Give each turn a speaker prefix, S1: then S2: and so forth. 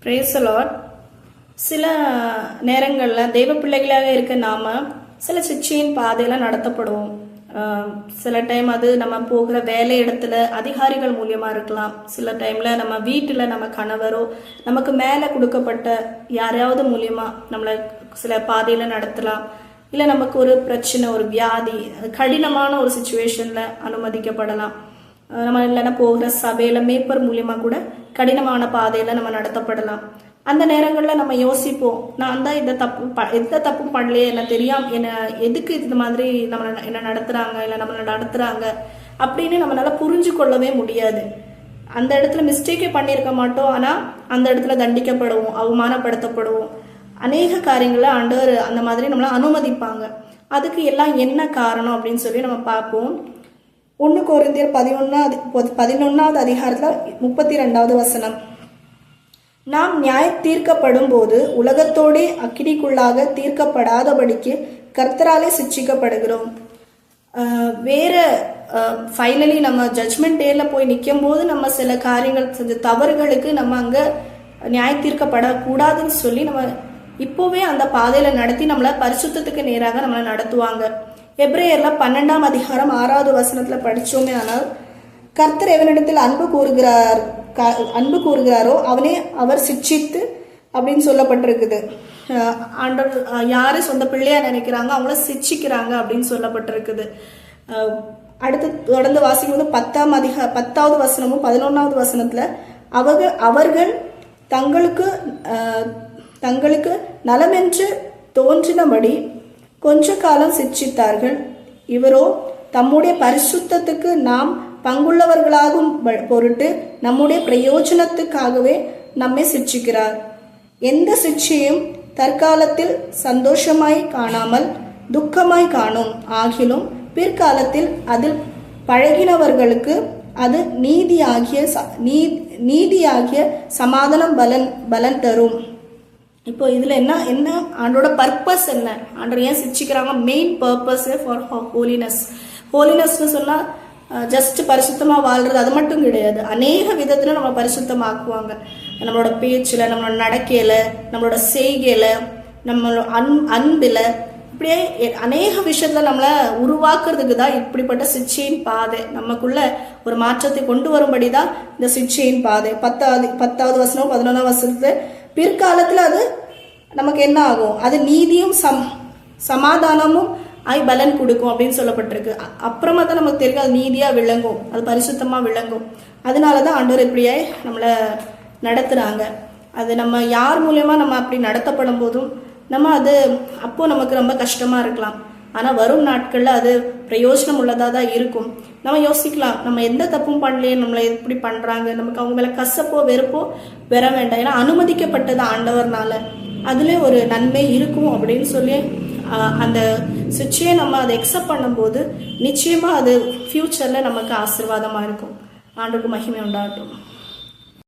S1: Praise the Lord. சில நேரங்களில் தெய்வ பிள்ளைகளாக இருக்க நாம சில சிக்ஷையின் பாதையில் நடத்தப்படுவோம். சில டைம் அது நம்ம போகிற வேலை இடத்துல அதிகாரிகள் மூலியமா இருக்கலாம். சில டைம்ல நம்ம வீட்டில் நம்ம கணவரோ நமக்கு மேலே கொடுக்கப்பட்ட யாரையாவது மூலியமா நம்மளை சில பாதையில நடத்தலாம். இல்லை நமக்கு ஒரு பிரச்சனை, ஒரு வியாதி, கடினமான ஒரு சுச்சுவேஷன்ல அனுமதிக்கப்படலாம். நம்ம இல்லைன்னா போகிற சபையில மேய்ப்பர் மூலியமா கூட கடினமான பாதையில நம்ம நடத்தப்படலாம். அந்த நேரங்களில் நம்ம யோசிப்போம், நான் தான் எந்த தப்பும் பண்ணலையே, என்ன தெரியாம என்ன எதுக்கு இந்த மாதிரி என்ன நடத்துறாங்க இல்லை நம்மளை நடத்துறாங்க அப்படின்னு நம்மளால புரிஞ்சு கொள்ளவே முடியாது. அந்த இடத்துல மிஸ்டேக்கே பண்ணியிருக்க மாட்டோம், ஆனால் அந்த இடத்துல தண்டிக்கப்படுவோம், அவமானப்படுத்தப்படுவோம். அநேக காரியங்களை ஆண்டவர் அந்த மாதிரி நம்மளை அனுமதிப்பாங்க. அதுக்கு எல்லாம் என்ன காரணம் அப்படின்னு சொல்லி நம்ம பார்ப்போம். 1 கொரிந்தியர் 11வது அதிகாரத்தில் 32வது வசனம். நாம் நியாய தீர்க்கப்படும் போது உலகத்தோடே அக்கினிக்குள்ளாக தீர்க்கப்படாதபடிக்கு கர்த்தராலே சிட்சிக்கப்படுகிறோம். வேற ஃபைனலி நம்ம ஜட்ஜ்மெண்ட் டேல போய் நிற்கும் போது நம்ம சில காரியங்கள் செஞ்ச தவறுகளுக்கு நம்ம அங்கே நியாய தீர்க்கப்படக்கூடாதுன்னு சொல்லி நம்ம இப்போவே அந்த பாதையில நடத்தி நம்மளை பரிசுத்தத்துக்கு நேராக நம்மளை நடத்துவாங்க. எபிரேயர்ல 12ஆம் அதிகாரம் 6வது வசனத்துல படிச்சோமே, ஆனால் கர்த்தர் எவனிடத்தில் அன்பு கூறுகிறாரோ அவனே அவர் சிட்சித்து அப்படின்னு சொல்லப்பட்டிருக்குது. ஆண்டவர் யாரு சொந்த பிள்ளையா நினைக்கிறாங்க அவங்கள சிட்சிக்கிறாங்க அப்படின்னு சொல்லப்பட்டிருக்குது. அடுத்து தொடர்ந்து வாசிக்கும் போது 10வது வசனமும் 11வது வசனத்துல அவர்கள் தங்களுக்கு நலமென்று தோன்றினபடி கொஞ்ச காலம் சிட்சித்தார்கள். இவரோ தம்முடைய பரிசுத்தத்துக்கு நாம் பங்குள்ளவர்களாகும் பொருட்டு நம்முடைய பிரயோஜனத்துக்காகவே நம்மை சிட்சிக்கிறார். எந்த சிட்சையும் தற்காலத்தில் சந்தோஷமாய் காணாமல் துக்கமாய் காணும். ஆகிலும் பிற்காலத்தில் அதில் பழகினவர்களுக்கு அது நீதியாகிய சமாதானம் பலன் தரும். இப்போ இதுல என்ன ஆண்டோட பர்பஸ் என்ன, ஆண்டவர் ஏன் சிட்சிக்கிறாங்க? மெயின் பர்பஸ் ஃபார் ஹோலினஸ்னு சொன்னா ஜஸ்ட் பரிசுத்தமா வாழ்றது அது மட்டும் கிடையாது. அநேக விதத்துல நம்ம பரிசுத்தமாக்குவாங்க. நம்மளோட பேச்சுல, நம்மளோட நடக்கையில, நம்மளோட செய்கையில, நம்மளோட அன்பில, இப்படியே அநேக விஷயத்துல நம்மளை உருவாக்குறதுக்கு தான் இப்படிப்பட்ட சிட்சையின் பாதை. நமக்குள்ள ஒரு மாற்றத்தை கொண்டு வரும்படிதான் இந்த சிட்சையின் பாதை. 10வது வசனம் 11ஆம் வசனத்துல பிற்காலத்துல அது நமக்கு என்ன ஆகும்? அது நீதியும் சமாதானமும் பலன் கொடுக்கும் அப்படின்னு சொல்லப்பட்டிருக்கு. அப்புறமா தான் நமக்கு தெரியும் அது நீதியா விளங்கும், அது பரிசுத்தமா விளங்கும். அதனாலதான் ஆண்டவர் இப்படியே நம்மளை நடத்துறாங்க. அது நம்ம யார் மூலியமா நம்ம அப்படி நடத்தப்படும் போதும் நம்ம அது அப்போ நமக்கு ரொம்ப கஷ்டமா இருக்கலாம். ஆனா வரும் நாட்கள்ல அது பிரயோஜனம் உள்ளதா தான் இருக்கும். நம்ம யோசிக்கலாம், நம்ம எந்த தப்பும் பண்ணலையே, நம்மளை எப்படி பண்றாங்க, நமக்கு அவங்க மேல கசப்போ வெறுப்போ வர வேண்டாம். ஏன்னா அனுமதிக்கப்பட்டது ஆண்டவர்னால, அதுல ஒரு நன்மை இருக்கும் அப்படின்னு சொல்லி அந்த சிச்சையை நம்ம அதை எக்ஸப்ட் பண்ணும்போது நிச்சயமா அது ஃபியூச்சர்ல நமக்கு ஆசீர்வாதமா இருக்கும். ஆண்டவருக்கு மகிமை உண்டாகட்டும்.